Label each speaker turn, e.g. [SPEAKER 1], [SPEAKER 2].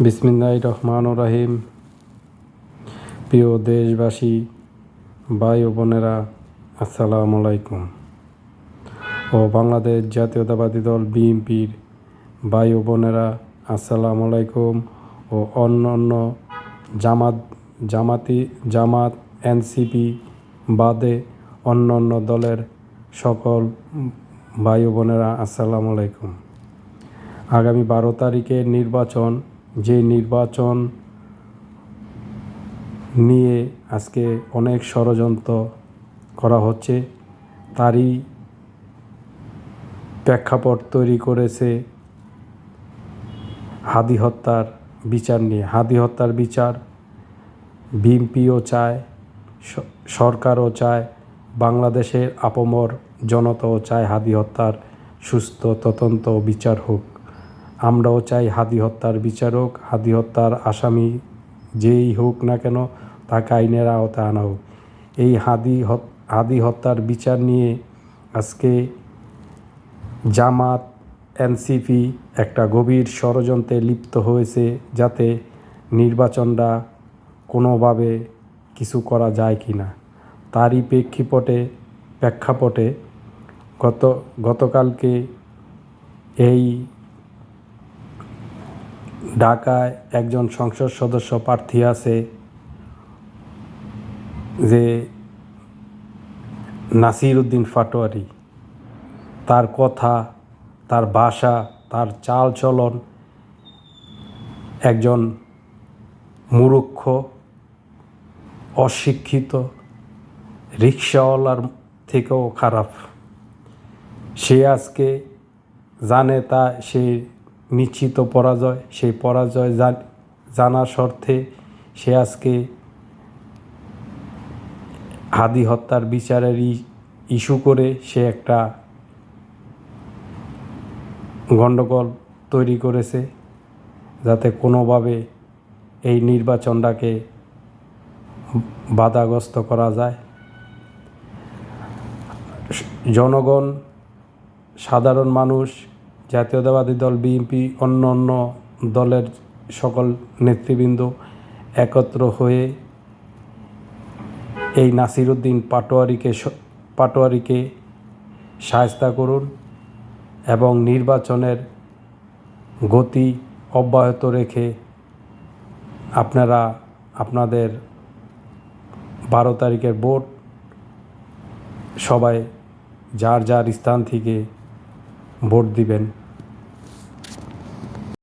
[SPEAKER 1] বিসমিল্লাহির রহমানির রহিম। প্রিয় দেশবাসী, ভাই ও বোনেরা, আসসালামু আলাইকুম। ও বাংলাদেশ জাতীয়তাবাদী দল বিএনপির ভাই ও বোনেরা, আসসালামু আলাইকুম। ও অন্য জামাত এনসিপি বাদে অন্য দলের সকল ভাই ও বোনেরা, আসসালামু আলাইকুম। আগামী 12 তারিখের নির্বাচন, যে নির্বাচন নিয়ে আজকে অনেক ষড়যন্ত্র করা হচ্ছে, তারই প্রেক্ষাপট তৈরি করেছে হাদি হত্যার বিচার নিয়ে। হাদি হত্যার বিচার বিএনপিও চায়, সরকারও চায়, বাংলাদেশের আপামর জনতাও চায় হাদি হত্যার সুস্থ তদন্ত বিচার হোক। আমরাও চাই হাদি হত্যার বিচার হোক। হাদি হত্যার আসামি যেই হোক না কেন, তাকে আইনের আওতায় আনা হোক। এই হাদি হত্যার বিচার নিয়ে আজকে জামাত এনসিপি একটা গভীর ষড়যন্ত্রে লিপ্ত হয়েছে, যাতে নির্বাচনটা কোনোভাবে কিছু করা যায় কি না। তারই প্রেক্ষাপটে গতকালকে এই ঢাকায় একজন সংসদ সদস্য প্রার্থী আছে, যে নাসির উদ্দিন পাটোয়ারি। তার কথা, তার ভাষা, তার চাল চলন একজন মূর্খ, অশিক্ষিত রিকশাওয়ালার থেকেও খারাপ। সে আজকে জানে সে নিশ্চিত পরাজয়। সেই পরাজয় জানার স্বার্থে সে আজকে হাদি হত্যার বিচারের ইস্যু করে সে একটা গণ্ডগোল তৈরি করেছে, যাতে কোনোভাবে এই নির্বাচনটাকে বাধাগ্রস্ত করা যায়। জনগণ, সাধারণ মানুষ, জাতীয়তাবাদী দল বিএনপি, অন্য দলের সকল নেতৃবৃন্দ একত্র হয়ে এই নাসির উদ্দিন পাটোয়ারিকে শায়েস্তা করুন এবং নির্বাচনের গতি অব্যাহত রেখে আপনারা আপনাদের 12 তারিখের ভোট সবাই যার স্থান থেকে ভোট দিবেন।